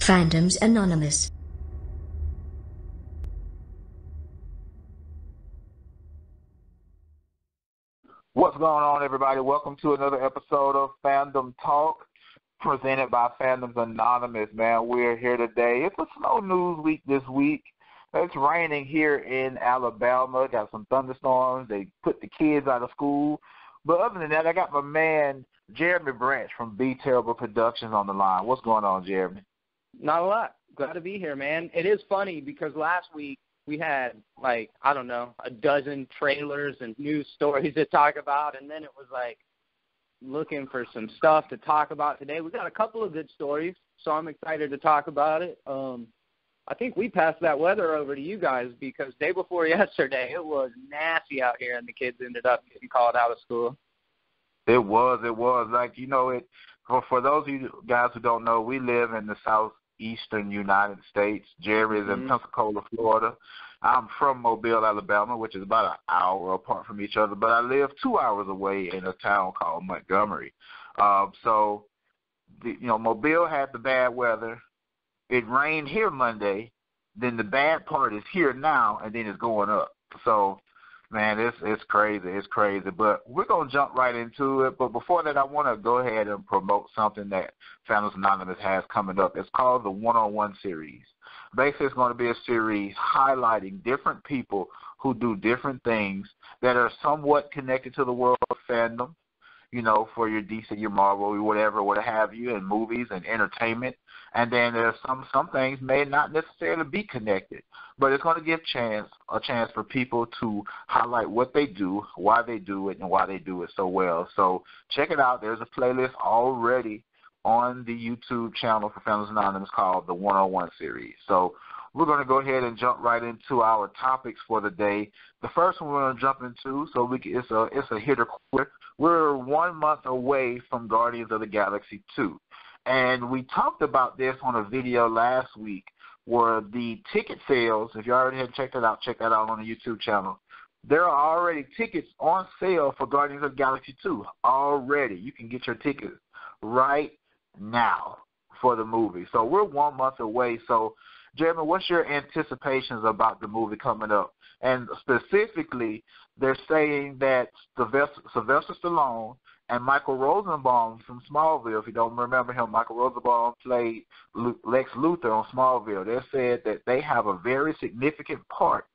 Fandoms Anonymous. What's going on, everybody? Welcome to another episode of Fandom Talk, presented by Fandoms Anonymous, man. We're here today. It's a slow news week this week. It's raining here in Alabama. Got some thunderstorms. They put the kids out of school. But other than that, I got my man, Jeremy Branch from Be Terrible Productions on the line. What's going on, Jeremy? Not a lot. Glad to be here, man. It is funny because last week we had, a dozen trailers and news stories to talk about, and then it was looking for some stuff to talk about today. We got a couple of good stories, so I'm excited to talk about it. I think we passed that weather over to you guys because day before yesterday it was nasty out here, and the kids ended up getting called out of school. It was. For those of you guys who don't know, we live in the southeastern United States. Jerry is in Pensacola, Florida. I'm from Mobile, Alabama, which is about an hour apart from each other, but I live 2 hours away in a town called Montgomery. Mobile had the bad weather. It rained here Monday. Then the bad part is here now, and then it's going up. So, man, it's crazy. It's crazy. But we're going to jump right into it. But before that, I want to go ahead and promote something that Fandoms Anonymous has coming up. It's called the One-on-One Series. Basically, it's going to be a series highlighting different people who do different things that are somewhat connected to the world of fandom, for your DC, your Marvel, whatever, what have you, and movies and entertainment. And then there's some things may not necessarily be connected, but it's going to give a chance for people to highlight what they do, why they do it, and why they do it so well. So check it out. There's a playlist already on the YouTube channel for Fandoms Anonymous called the One-on-One Series. So we're going to go ahead and jump right into our topics for the day. The first one we're going to jump into, it's a hitter quick. We're 1 month away from Guardians of the Galaxy 2. And we talked about this on a video last week where the ticket sales, if you already had checked it out, check that out on the YouTube channel. There are already tickets on sale for Guardians of the Galaxy 2 already. You can get your tickets right now for the movie. So we're 1 month away. So, Jeremy, what's your anticipations about the movie coming up? And specifically, they're saying that Sylvester Stallone and Michael Rosenbaum from Smallville, if you don't remember him, Michael Rosenbaum played Lex Luthor on Smallville. They said that they have a very significant part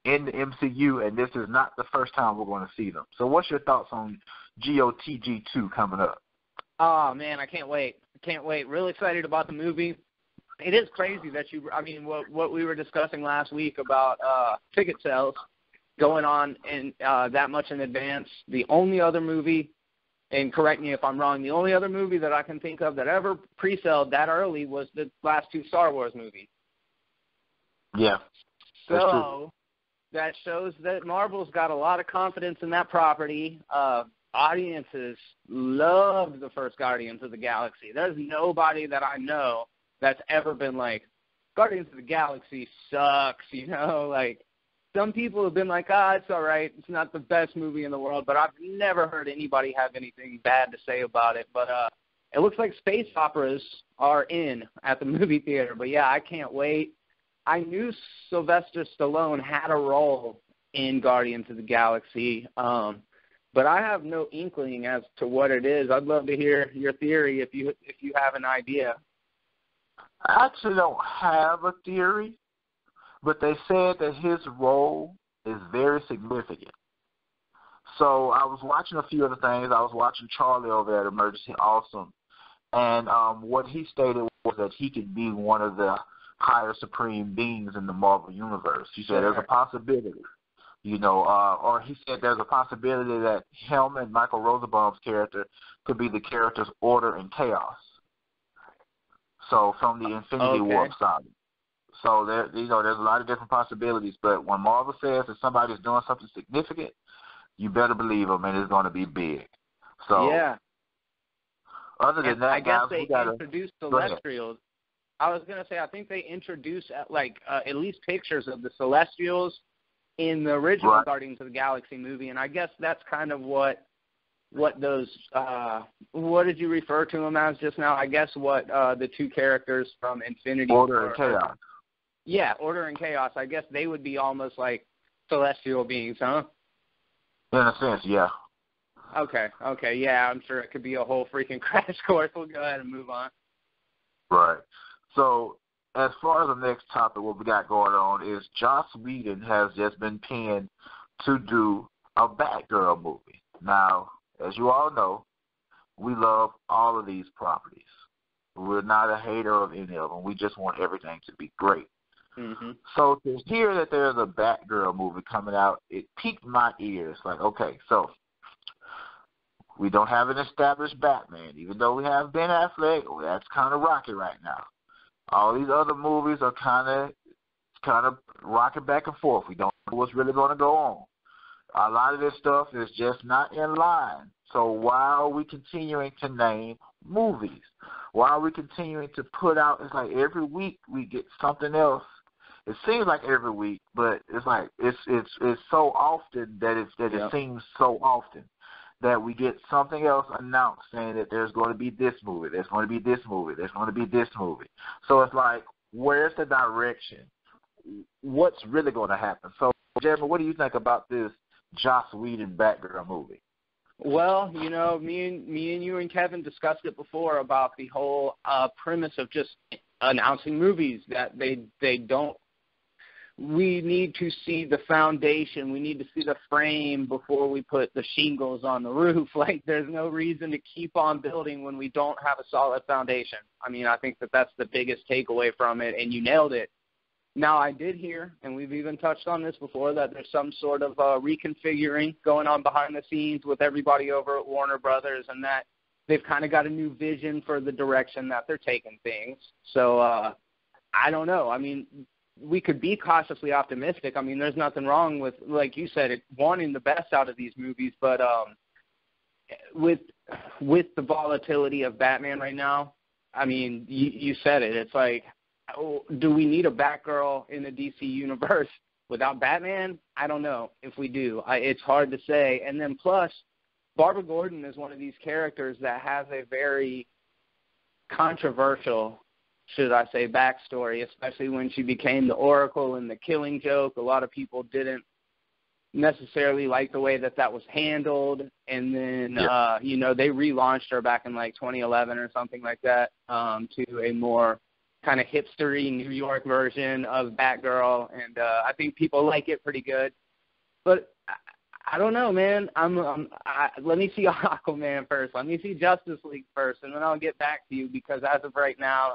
in the MCU, and this is not the first time we're going to see them. So what's your thoughts on GOTG 2 coming up? Oh, man, I can't wait. Really excited about the movie. It is crazy that what we were discussing last week about ticket sales going on in that much in advance. The only other movie, and correct me if I'm wrong, the only other movie that I can think of that ever pre-sold that early was the last two Star Wars movies. Yeah. So that shows that Marvel's got a lot of confidence in that property. Audiences loved the first Guardians of the Galaxy. There's nobody that I know that's ever been like, Guardians of the Galaxy sucks, Some people have been like, it's all right. It's not the best movie in the world, but I've never heard anybody have anything bad to say about it. But it looks like space operas are in at the movie theater. But, yeah, I can't wait. I knew Sylvester Stallone had a role in Guardians of the Galaxy, but I have no inkling as to what it is. I'd love to hear your theory if you have an idea. I actually don't have a theory, but they said that his role is very significant. So I was watching a few other things. I was watching Charlie over at Emergency Awesome, and what he stated was that he could be one of the higher supreme beings in the Marvel Universe. He said there's a possibility, or he said there's a possibility that him and Michael Rosenbaum's character could be the characters Order and Chaos. So from the Infinity War side. So there's a lot of different possibilities. But when Marvel says that somebody's doing something significant, you better believe them, and it's going to be big. So yeah. Other than that, I guess guys, they introduced Celestials. I was going to say I think they introduced at least pictures of the Celestials in the original Guardians of the Galaxy movie, and I guess that's kind of what what those what did you refer to them as just now? I guess what the two characters from Infinity Order and Chaos. Yeah, Order and Chaos. I guess they would be almost like celestial beings, huh? In a sense, yeah. Okay, yeah, I'm sure it could be a whole freaking crash course. We'll go ahead and move on. Right. So, as far as the next topic, what we got going on is Joss Whedon has just been penned to do a Batgirl movie. Now, as you all know, we love all of these properties. We're not a hater of any of them. We just want everything to be great. Mm-hmm. So to hear that there's a Batgirl movie coming out, it piqued my ears. Like, okay, so we don't have an established Batman. Even though we have Ben Affleck, that's kind of rocky right now. All these other movies are kind of rocking back and forth. We don't know what's really going to go on. A lot of this stuff is just not in line. So why are we continuing to name movies? Why are we continuing to put out? It's like every week we get something else. It seems like every week, but it's like it's so often that it seems so often that we get something else announced saying that there's going to be this movie, there's going to be this movie, there's going to be this movie. So it's like, where's the direction? What's really going to happen? So, Jeremy, what do you think about this Joss Whedon Batgirl movie? Well, you know, me and you and Kevin discussed it before about the whole premise of just announcing movies that they don't. We need to see the foundation. We need to see the frame before we put the shingles on the roof. Like, there's no reason to keep on building when we don't have a solid foundation. I mean, I think that that's the biggest takeaway from it, and you nailed it. Now, I did hear, and we've even touched on this before, that there's some sort of reconfiguring going on behind the scenes with everybody over at Warner Brothers, and that they've kind of got a new vision for the direction that they're taking things. So I don't know. I mean, we could be cautiously optimistic. I mean, there's nothing wrong with, like you said, wanting the best out of these movies, but with the volatility of Batman right now, I mean, you said it. It's like, do we need a Batgirl in the DC universe without Batman? I don't know if we do. It's hard to say. And then plus, Barbara Gordon is one of these characters that has a very controversial, should I say, backstory, especially when she became the Oracle in The Killing Joke. A lot of people didn't necessarily like the way that was handled. And then, you know, they relaunched her back in like 2011 or something like that to a more kind of hipstery New York version of Batgirl, and I think people like it pretty good. But I don't know, man. Let me see Aquaman first. Let me see Justice League first, and then I'll get back to you, because as of right now,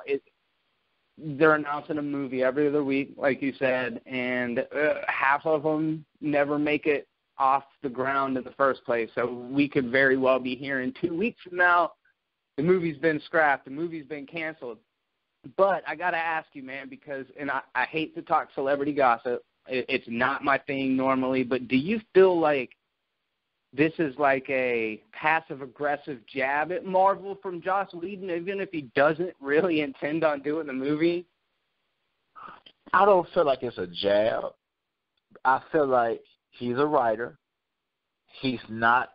they're announcing a movie every other week, like you said, and half of them never make it off the ground in the first place. So we could very well be hearing 2 weeks from now, the movie's been scrapped, the movie's been canceled. But I got to ask you, man, because, and I hate to talk celebrity gossip. It's not my thing normally, but do you feel like this is like a passive-aggressive jab at Marvel from Joss Whedon, even if he doesn't really intend on doing the movie? I don't feel like it's a jab. I feel like he's a writer. He's not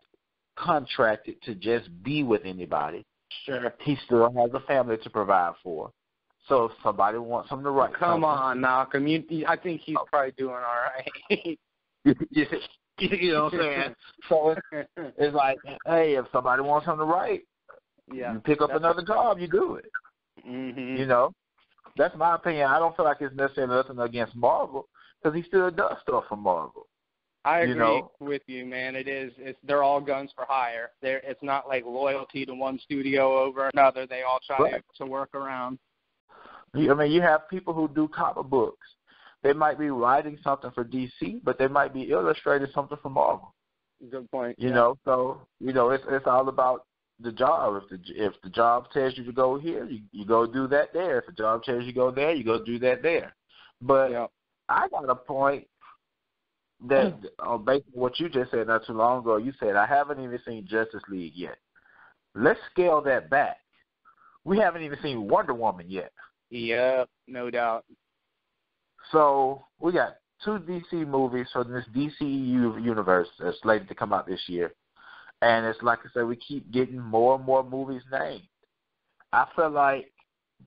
contracted to just be with anybody. Sure. He still has a family to provide for. So if somebody wants him to write Come on, Malcolm. I think he's probably doing all right. You know what I'm saying? So it's like, hey, if somebody wants him to write, you pick up another job, you do it. Mm-hmm. You know? That's my opinion. I don't feel like it's necessarily nothing against Marvel, because he still does stuff for Marvel. I agree with you, man. They're all guns for hire. It's not like loyalty to one studio over another. They all try to work around. I mean, you have people who do comic books. They might be writing something for DC, but they might be illustrating something for Marvel. Good point. You know, so it's all about the job. If the job tells you to go here, you go do that there. If the job tells you to go there, you go do that there. But I got a point that based on what you just said not too long ago. You said I haven't even seen Justice League yet. Let's scale that back. We haven't even seen Wonder Woman yet. Yep, no doubt. So we got 2 DC movies from this DCU universe that's slated to come out this year. And it's like I said, we keep getting more and more movies named. I feel like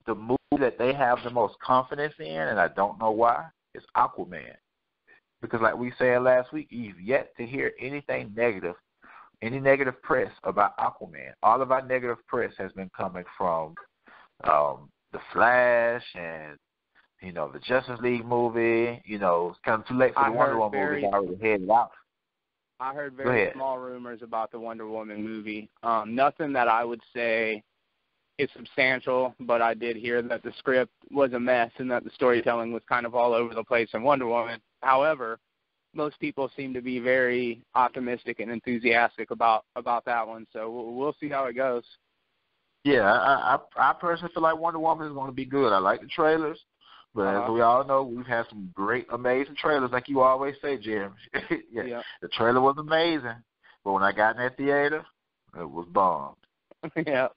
the movie that they have the most confidence in, and I don't know why, is Aquaman. Because like we said last week, you've yet to hear anything negative, any negative press about Aquaman. All of our negative press has been coming from The Flash and, the Justice League movie. It's kind of too late for the Wonder Woman movie. It's already headed out. I heard very small rumors about the Wonder Woman movie. Nothing that I would say is substantial, but I did hear that the script was a mess and that the storytelling was kind of all over the place in Wonder Woman. However, most people seem to be very optimistic and enthusiastic about that one, so we'll see how it goes. Yeah, I personally feel like Wonder Woman is going to be good. I like the trailers, but as we all know, we've had some great, amazing trailers, like you always say, Jeremy. Yeah. The trailer was amazing, but when I got in that theater, it was bombed. Yeah.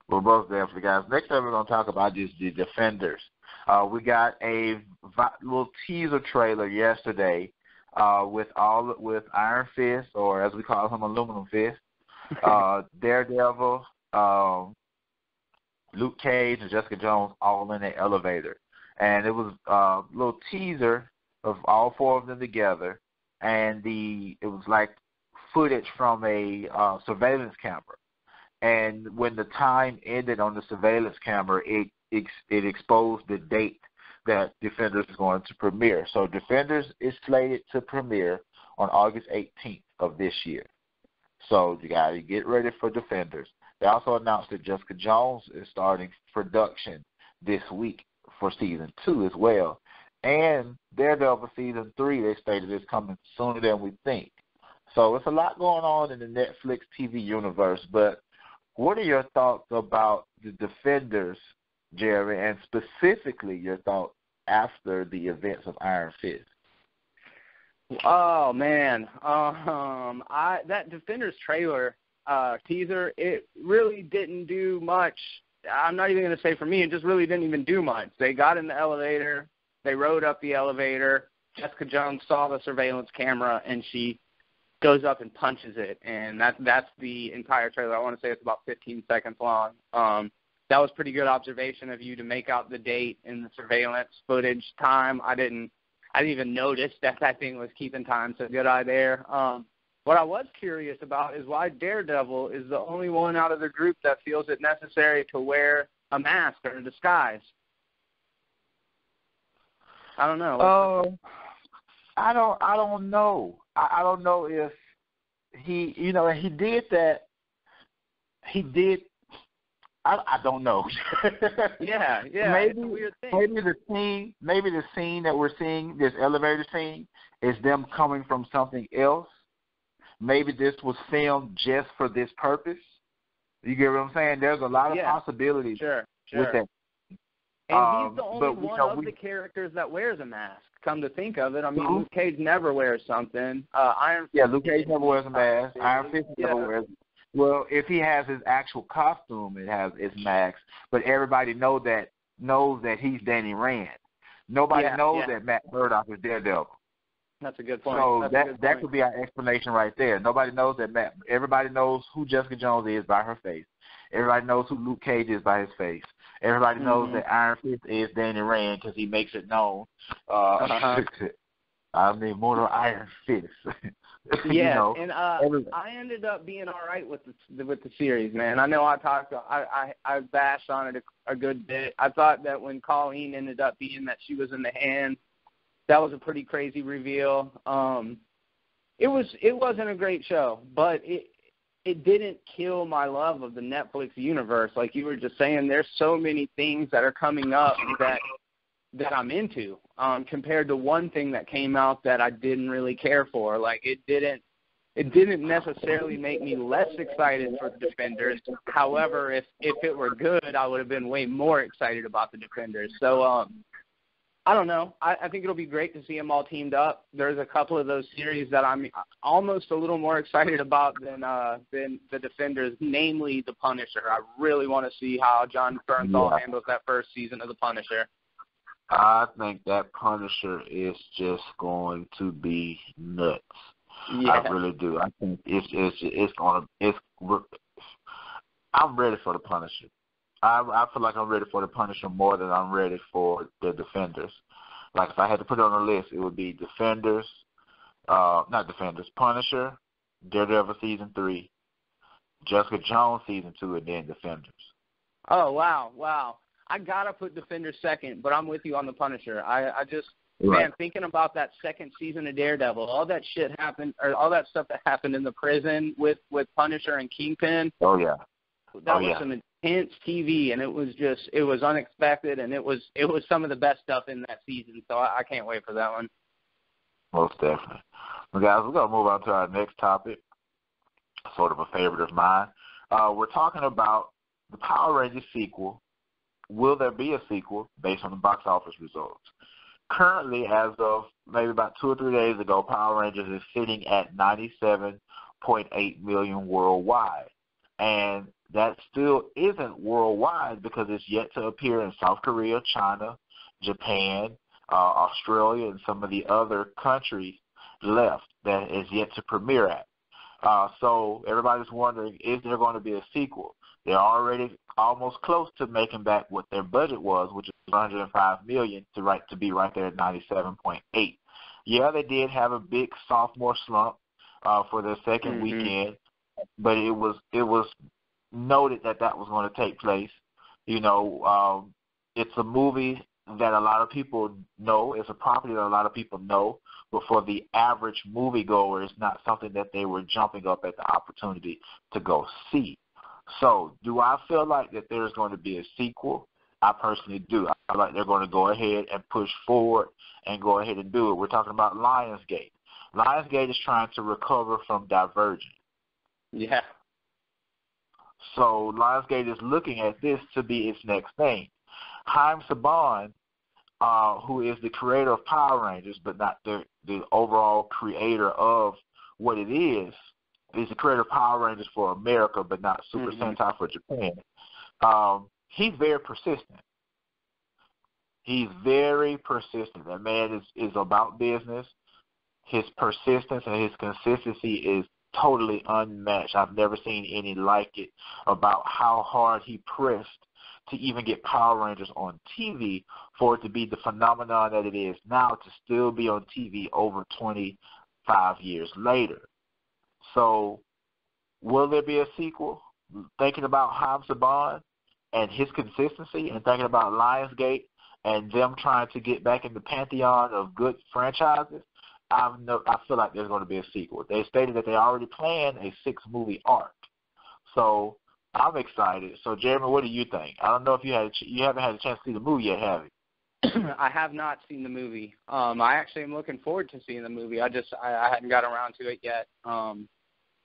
Well, most definitely, guys. Next time we're going to talk about is the Defenders. We got a little teaser trailer yesterday with Iron Fist, or as we call him, Aluminum Fist, Daredevil, Luke Cage, and Jessica Jones all in the elevator. And it was a little teaser of all four of them together, and it was like footage from a surveillance camera. And when the time ended on the surveillance camera, it exposed the date that Defenders is going to premiere. So Defenders is slated to premiere on August 18th of this year. So you got to get ready for Defenders. They also announced that Jessica Jones is starting production this week for Season 2 as well. And Daredevil Season 3, they stated, is coming sooner than we think. So it's a lot going on in the Netflix TV universe, but what are your thoughts about the Defenders, Jerry, and specifically your thoughts after the events of Iron Fist? Oh, man. That Defenders trailer teaser, it really didn't do much. I'm not even going to say for me, it just really didn't even do much. They got in the elevator. They rode up the elevator. Jessica Jones saw the surveillance camera, and she goes up and punches it, and that's the entire trailer. I want to say it's about 15 seconds long. That was pretty good observation of you to make out the date and the surveillance footage time. I didn't even notice that thing was keeping time, so good eye there. What I was curious about is why Daredevil is the only one out of the group that feels it necessary to wear a mask or a disguise. I don't know. I don't know. I don't know if he did that. He did. I don't know. Yeah. Maybe it's a weird thing. Maybe the scene that we're seeing, this elevator scene, is them coming from something else. Maybe this was filmed just for this purpose. You get what I'm saying? There's a lot of possibilities with that. And he's the only one of the characters that wears a mask. Come to think of it, I mean, Luke Cage never wears something. Luke Cage never wears a mask. Iron Fist never wears. Well, if he has his actual costume, it has its mask. But everybody knows that he's Danny Rand. Nobody knows that Matt Murdock is Daredevil. That's a good point. So that could be our explanation right there. Nobody knows that everybody knows who Jessica Jones is by her face. Everybody knows who Luke Cage is by his face. Everybody knows that Iron Fist is Danny Rand because he makes it known. I'm the immortal Iron Fist. And I ended up being all right with the series, man. I know I bashed on it a good bit. I thought that when Colleen ended up being that she was in the hand, that was a pretty crazy reveal. It wasn't a great show, but it didn't kill my love of the Netflix universe. Like you were just saying, there's so many things that are coming up that I'm into, compared to one thing that came out that I didn't really care for. Like it didn't necessarily make me less excited for the Defenders. However, if it were good, I would have been way more excited about the Defenders. So I don't know. I think it'll be great to see them all teamed up. There's a couple of those series that I'm almost a little more excited about than the Defenders, namely The Punisher. I really want to see how John Bernthal handles that first season of The Punisher. I think that Punisher is just going to be nuts. Yeah. I really do. I think I'm ready for the Punisher. I feel like I'm ready for the Punisher more than I'm ready for the Defenders. Like if I had to put it on a list, it would be Punisher, Daredevil Season 3, Jessica Jones Season 2, and then Defenders. Oh, wow. I got to put Defenders second, but I'm with you on the Punisher. I just, Right. man, thinking about that second season of Daredevil, all that shit happened, or all that stuff that happened in the prison with Punisher and Kingpin. Oh, yeah. That was some intense TV, and it was unexpected, and it was some of the best stuff in that season, so I can't wait for that one. Most definitely. Well, guys, we're going to move on to our next topic, sort of a favorite of mine. We're talking about the Power Rangers sequel. Will there be a sequel based on the box office results? Currently, as of maybe about 2 or 3 days ago, Power Rangers is sitting at 97.8 million worldwide. And that still isn't worldwide because it's yet to appear in South Korea, China, Japan, Australia, and some of the other countries left that is yet to premiere at. So everybody's wondering, is there going to be a sequel? They're already almost close to making back what their budget was, which is $105 million to be right there at 97.8. Yeah, they did have a big sophomore slump for their second weekend, but it was noted that was going to take place. You know, it's a movie that a lot of people know. It's a property that a lot of people know, but for the average moviegoer, it's not something that they were jumping up at the opportunity to go see. So do I feel like that there's going to be a sequel? I personally do. I feel like they're going to go ahead and push forward and go ahead and do it. We're talking about Lionsgate. Lionsgate is trying to recover from Divergent. Yeah. So Lionsgate is looking at this to be its next thing. Haim Saban, who is the creator of Power Rangers, but not the overall creator of what it is the creator of Power Rangers for America, but not Super Sentai for Japan. He's very persistent. That man is about business. His persistence and his consistency is totally unmatched. I've never seen any like it about how hard he pressed to even get Power Rangers on TV for it to be the phenomenon that it is now, to still be on TV over 25 years later. So will there be a sequel? Thinking about Haim Saban and his consistency, and thinking about Lionsgate and them trying to get back in the pantheon of good franchises, I feel like there's going to be a sequel. They stated that they already planned a 6-movie arc. So I'm excited. So, Jeremy, what do you think? I don't know if you haven't had a chance to see the movie yet, have you? I have not seen the movie. I actually am looking forward to seeing the movie. I hadn't got around to it yet.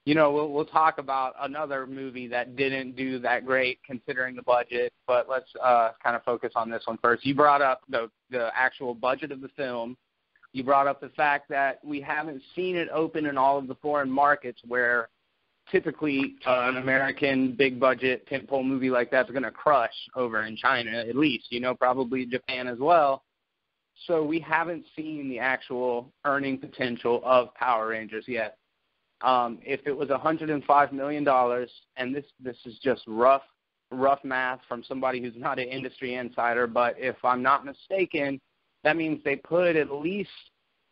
You know, we'll talk about another movie that didn't do that great considering the budget, but let's kind of focus on this one first. You brought up the actual budget of the film. You brought up the fact that we haven't seen it open in all of the foreign markets where typically an American big-budget tentpole movie like that's going to crush over in China at least, you know, probably Japan as well. So we haven't seen the actual earning potential of Power Rangers yet. If it was $105 million, and this is just rough math from somebody who's not an industry insider, but if I'm not mistaken, that means they put at least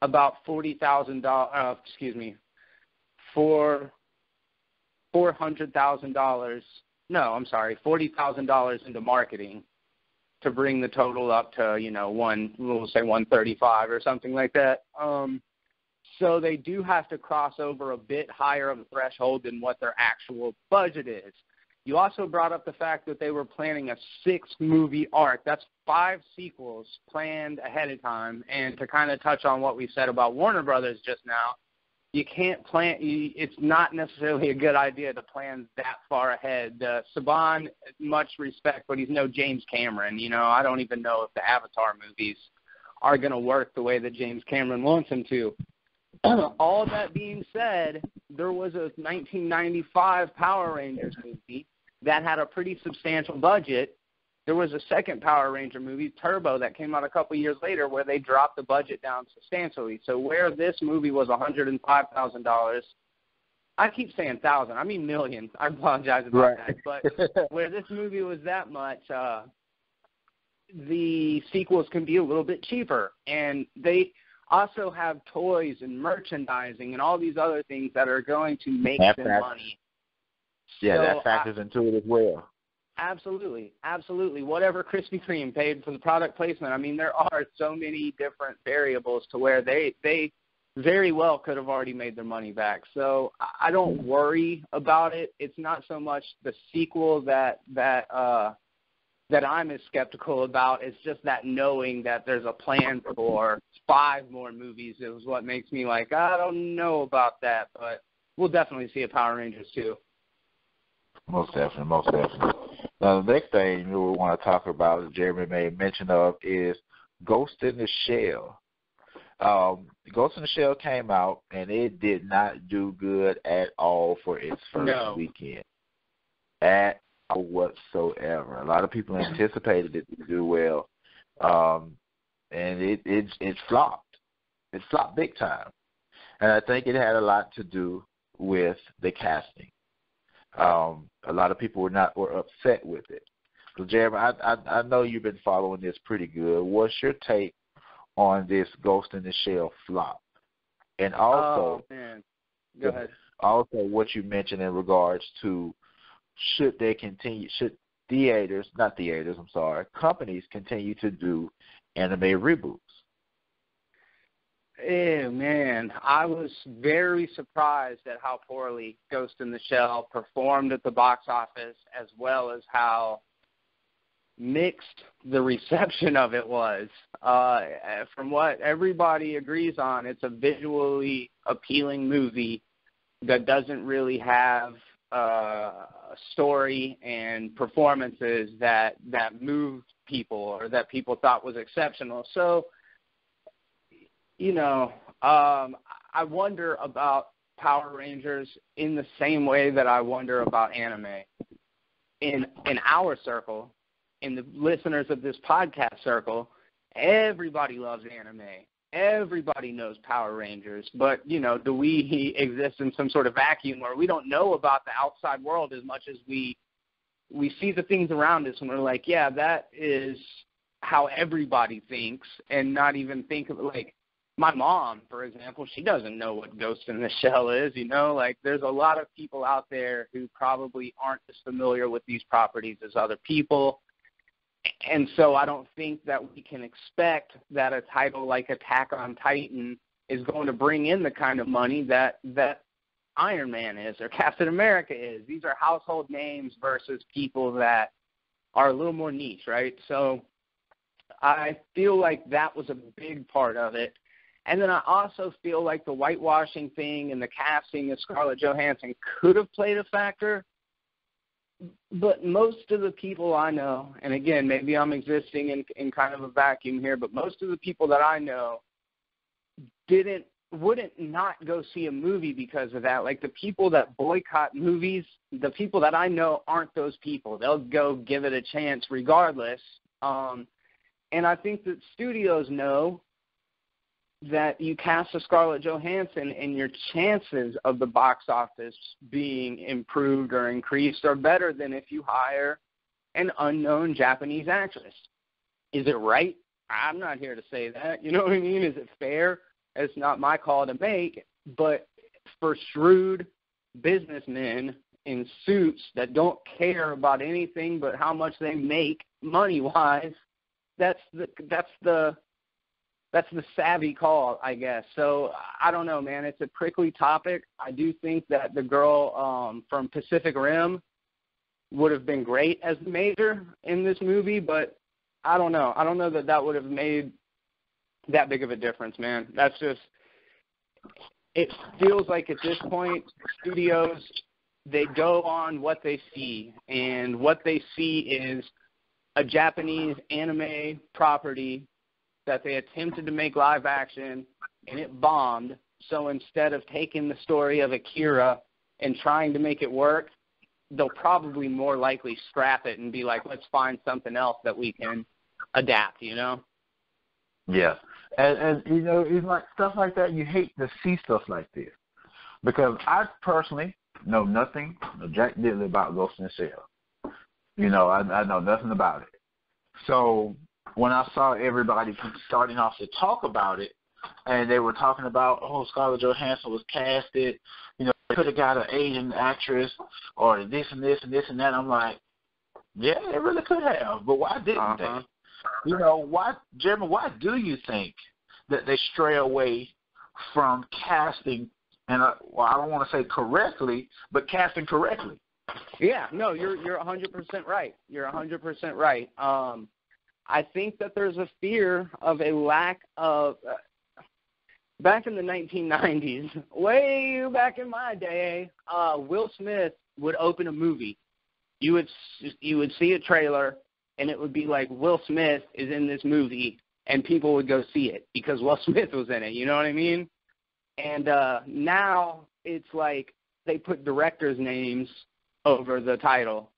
about $40,000 into marketing to bring the total up to, you know, we'll say 135 or something like that. So they do have to cross over a bit higher of a threshold than what their actual budget is. You also brought up the fact that they were planning a 6-movie arc. That's 5 sequels planned ahead of time. And to kind of touch on what we said about Warner Brothers just now, you can't plan. It's not necessarily a good idea to plan that far ahead. Saban, much respect, but he's no James Cameron. You know, I don't even know if the Avatar movies are going to work the way that James Cameron wants them to. All that being said, there was a 1995 Power Rangers movie that had a pretty substantial budget there was a second Power Ranger movie, Turbo, that came out a couple years later where they dropped the budget down substantially. So where this movie was $105,000, I keep saying thousand, I mean millions. I apologize about that. But where this movie was that much, the sequels can be a little bit cheaper. And they also have toys and merchandising and all these other things that are going to make them money. Yeah, so that factors into it as well. Absolutely, absolutely. Whatever Krispy Kreme paid for the product placement, I mean, there are so many different variables to where they very well could have already made their money back. So I don't worry about it. It's not so much the sequel that I'm as skeptical about. It's just that knowing that there's a plan for 5 more movies is what makes me like, I don't know about that, but we'll definitely see a Power Rangers 2. Most definitely, most definitely. Now, the next thing we want to talk about, that Jeremy made mention of, is Ghost in the Shell. Ghost in the Shell came out, and it did not do good at all for its first weekend. At all whatsoever. A lot of people anticipated it to do well, and it flopped. It flopped big time. And I think it had a lot to do with the casting. A lot of people were upset with it. So, Jeremy, I know you've been following this pretty good. What's your take on this Ghost in the Shell flop? And also, go ahead. Also, what you mentioned in regards to companies continue to do anime reboots? Man, I was very surprised at how poorly Ghost in the Shell performed at the box office, as well as how mixed the reception of it was. From what everybody agrees on, it's a visually appealing movie that doesn't really have a story and performances that moved people or that people thought was exceptional. So, I wonder about Power Rangers in the same way that I wonder about anime. In our circle, in the listeners of this podcast circle, everybody loves anime. Everybody knows Power Rangers. But, do we exist in some sort of vacuum where we don't know about the outside world as much as we see the things around us and we're like, yeah, that is how everybody thinks, and not even think of it like, my mom, for example, she doesn't know what Ghost in the Shell is, there's a lot of people out there who probably aren't as familiar with these properties as other people. And so I don't think that we can expect that a title like Attack on Titan is going to bring in the kind of money that Iron Man is or Captain America is. These are household names versus people that are a little more niche, right? So I feel like that was a big part of it. And then I also feel like the whitewashing thing and the casting of Scarlett Johansson could have played a factor. But most of the people I know, and again, maybe I'm existing in kind of a vacuum here, but most of the people that I know wouldn't not go see a movie because of that. Like the people that boycott movies, the people that I know aren't those people. They'll go give it a chance regardless. And I think that studios know that you cast a Scarlett Johansson and your chances of the box office being improved or increased are better than if you hire an unknown Japanese actress. Is it right? I'm not here to say that. You know what I mean? Is it fair? It's not my call to make. But for shrewd businessmen in suits that don't care about anything but how much they make money-wise, that's the savvy call, I guess. So I don't know, man. It's a prickly topic. I do think that the girl from Pacific Rim would have been great as the Major in this movie, but I don't know. I don't know that would have made that big of a difference, man. That's just – it feels like at this point studios, they go on what they see, and what they see is a Japanese anime property that they attempted to make live action, and it bombed. So instead of taking the story of Akira and trying to make it work, they'll probably more likely scrap it and be like, let's find something else that we can adapt, you know? Yeah. And you know, it's like stuff like that, you hate to see stuff like this. Because I personally know nothing, jack diddly about Ghost in the Shell. You know, I know nothing about it. So when I saw everybody starting off to talk about it, and they were talking about, Scarlett Johansson was casted, you know, they could have got an Asian actress, or this and this and this and that. I'm like, yeah, they really could have, but why didn't they? You know, Jeremy, why do you think that they stray away from casting, and I don't want to say correctly, but casting correctly? Yeah, no, you're 100% right. You're 100% right. I think that there's a fear of a lack of back in the 1990s, way back in my day, Will Smith would open a movie. You would see a trailer, and it would be like, Will Smith is in this movie, and people would go see it because Will Smith was in it. You know what I mean? And now it's like they put directors' names over the title.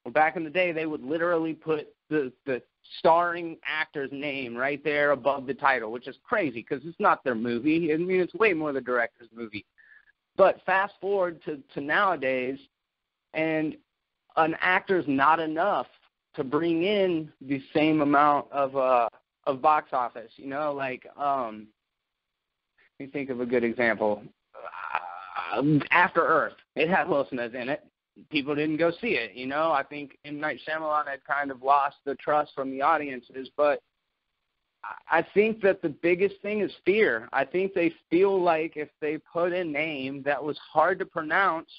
Well, back in the day, they would literally put the starring actor's name right there above the title, which is crazy because it's not their movie. I mean, it's way more the director's movie. But fast forward to nowadays, and an actor's not enough to bring in the same amount of box office. You know, like let me think of a good example. After Earth, it had Will Smith in it. People didn't go see it, you know. I think M. Night Shyamalan had kind of lost the trust from the audiences, but I think that the biggest thing is fear. I think they feel like if they put a name that was hard to pronounce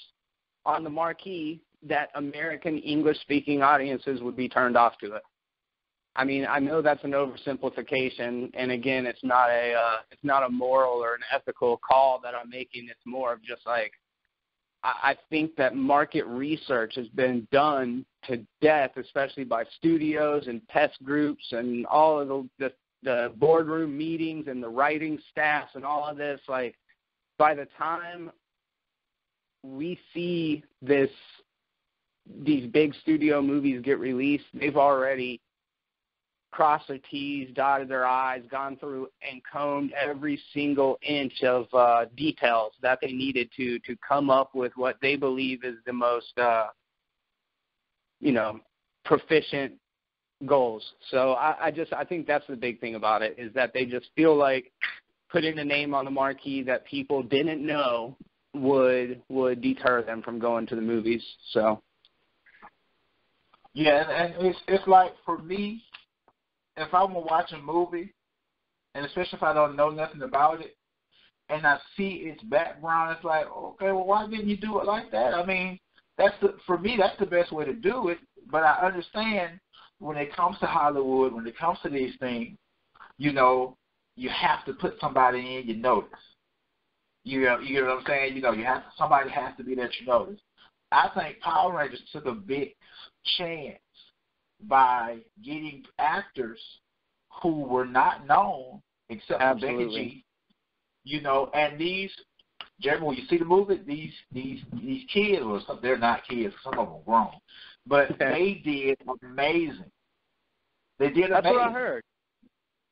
on the marquee, that American English-speaking audiences would be turned off to it. I mean, I know that's an oversimplification, and again, it's not a moral or an ethical call that I'm making. It's more of just like, I think that market research has been done to death, especially by studios and test groups and all of the boardroom meetings and the writing staffs and all of this. Like, by the time we see these big studio movies get released, they've already crossed their T's, dotted their I's, gone through and combed every single inch of details that they needed to come up with what they believe is the most, proficient goals. So I think that's the big thing about it, is that they just feel like putting a name on the marquee that people didn't know would deter them from going to the movies. So yeah, and it's like, for me, if I'm going to watch a movie, and especially if I don't know nothing about it, and I see its background, it's like, okay, well, why didn't you do it like that? I mean, for me, that's the best way to do it. But I understand when it comes to Hollywood, when it comes to these things, you know, you have to put somebody in you notice. You know what I'm saying? You know, somebody has to be that you notice. I think Power Rangers took a big chance by getting actors who were not known except for Becky G. You know, and Jeremy, when you see the movie, these kids, or some, they're not kids, some of them are grown, but they did amazing. They did amazing. That's what I heard.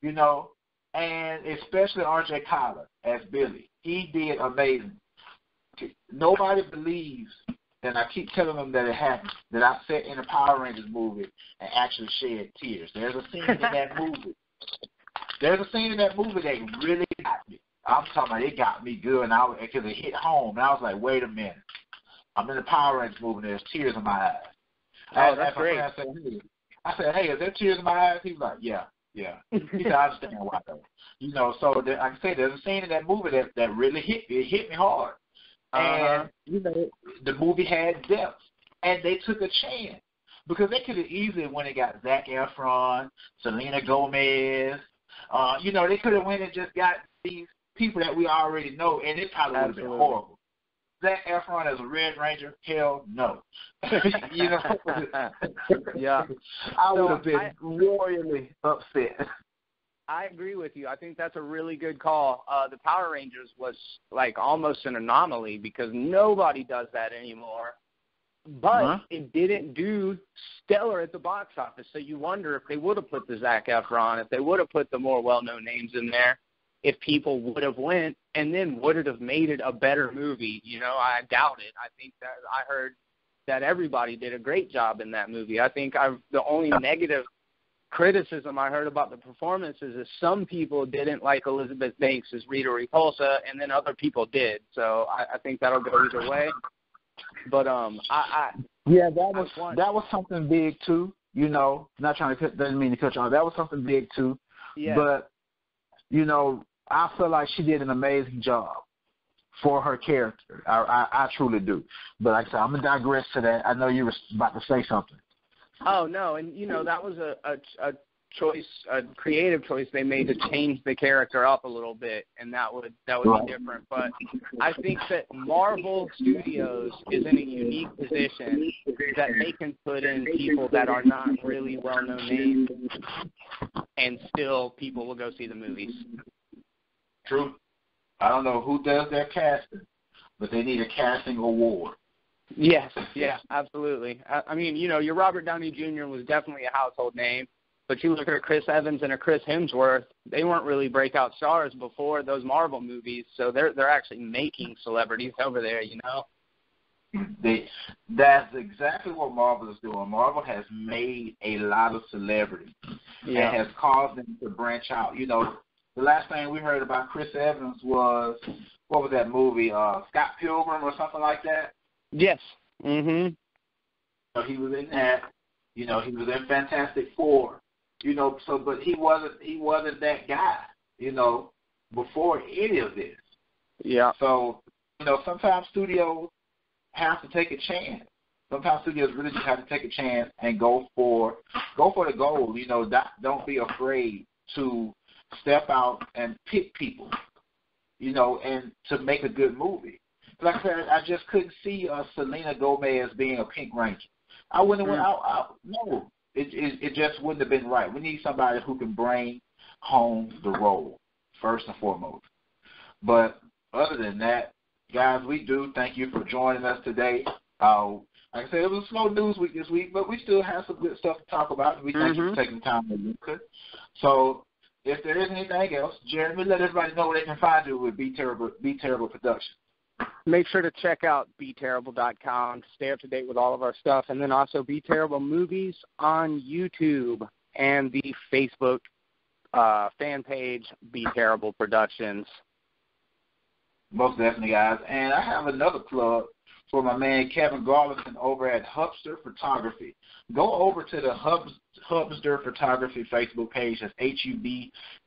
You know, and especially R.J. Collar as Billy. He did amazing. Nobody believes, and I keep telling them that it happened, that I sat in a Power Rangers movie and actually shed tears. There's a scene in that movie. There's a scene in that movie that really got me. I'm talking about, it got me good, because it hit home, and I was like, wait a minute. I'm in the Power Rangers movie, and there's tears in my eyes. Oh, that's great. I said, hey, is there tears in my eyes? He was like, yeah. He said, I understand why, though. You know, so like I said, there's a scene in that movie that really hit me. It hit me hard. And, you know, the movie had depth, and they took a chance, because they could have easily went and got Zac Efron, Selena Gomez. You know, they could have went and just got these people that we already know, and it probably would have been horrible. Zac Efron as a Red Ranger? Hell no. You know? Yeah. I would have been royally upset. I agree with you. I think that's a really good call. The Power Rangers was like almost an anomaly because nobody does that anymore. But it didn't do stellar at the box office. So you wonder if they would have put the Zac Efron, if they would have put the more well-known names in there, if people would have went, and then would it have made it a better movie? You know, I doubt it. I think that I heard that everybody did a great job in that movie. I think the only negative criticism I heard about the performances is some people didn't like Elizabeth Banks as Rita Repulsa, and then other people did. So I think that'll go either way. But that was something big too. You know, not trying to doesn't mean to cut you off. That was something big too. Yeah. But you know, I feel like she did an amazing job for her character. I truly do. But like I said, I'm gonna digress to that. I know you were about to say something. Oh no, and you know that was a choice, a creative choice they made to change the character up a little bit, and that would be different. But I think that Marvel Studios is in a unique position that they can put in people that are not really well-known names, and still people will go see the movies. True. I don't know who does their casting, but they need a casting award. Yes, yeah, absolutely. I mean, you know, your Robert Downey Jr. was definitely a household name, but you look at a Chris Evans and a Chris Hemsworth, they weren't really breakout stars before those Marvel movies, so they're actually making celebrities over there, you know. That's exactly what Marvel is doing. Marvel has made a lot of celebrities and has caused them to branch out. You know, the last thing we heard about Chris Evans was, what was that movie, Scott Pilgrim or something like that? Yes. Mhm. So he was in that. You know, he was in Fantastic Four. You know, so but he wasn't that guy. You know, before any of this. Yeah. So you know, sometimes studios have to take a chance. Sometimes studios really just have to take a chance and go for the goal. You know, don't be afraid to step out and pick people. You know, and to make a good movie. Like I said, I just couldn't see Selena Gomez being a Pink Ranger. I wouldn't have went out. No, it just wouldn't have been right. We need somebody who can bring home the role, first and foremost. But other than that, guys, we do thank you for joining us today. Like I said, it was a slow news week this week, but we still have some good stuff to talk about. We thank you for taking the time to look at. So if there is anything else, Jeremy, let everybody know where they can find you with Be Terrible Productions. Make sure to check out BeTerrible.com to stay up to date with all of our stuff, and then also Be Terrible Movies on YouTube and the Facebook fan page, Be Terrible Productions. Most definitely, guys. And I have another plug for my man Kevin Garlison over at Hubster Photography. Go over to the Hubster Photography Facebook page. That's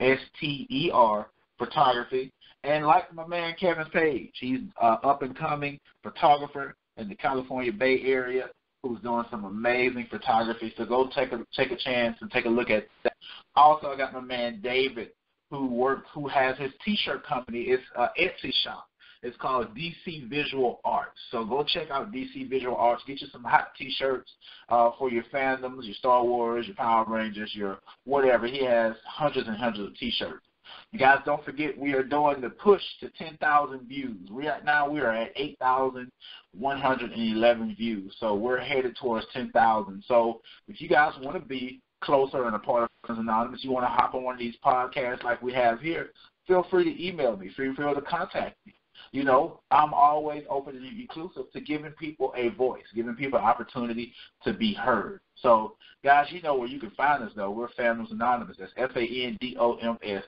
HUBSTER Photography. And like my man Kevin's page, he's up-and-coming photographer in the California Bay Area who's doing some amazing photography. So go take a chance and take a look at that. Also, I got my man David who has his T-shirt company. It's an Etsy shop. It's called DC Visual Arts. So go check out DC Visual Arts. Get you some hot T-shirts for your fandoms, your Star Wars, your Power Rangers, your whatever. He has hundreds and hundreds of T-shirts. You guys, don't forget we are doing the push to 10,000 views. Right now we are at 8,111 views. So we're headed towards 10,000. So if you guys want to be closer and a part of Fandoms Anonymous, you want to hop on one of these podcasts like we have here, feel free to email me. Feel free to contact me. You know, I'm always open and inclusive to giving people a voice, giving people an opportunity to be heard. So, guys, you know where you can find us, though. We're Fandoms Anonymous. That's FANDOMSANONYMOUS.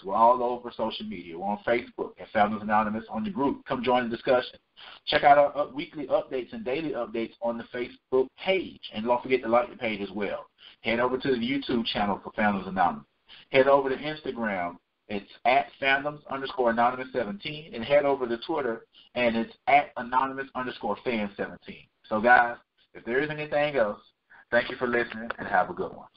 We're all over social media. We're on Facebook at Fandoms Anonymous on the group. Come join the discussion. Check out our weekly updates and daily updates on the Facebook page. And don't forget to like the page as well. Head over to the YouTube channel for Fandoms Anonymous. Head over to Instagram. It's at Fandoms_Anonymous17, and head over to Twitter, and it's at Anonymous_Fan17. So, guys, if there is anything else, thank you for listening, and have a good one.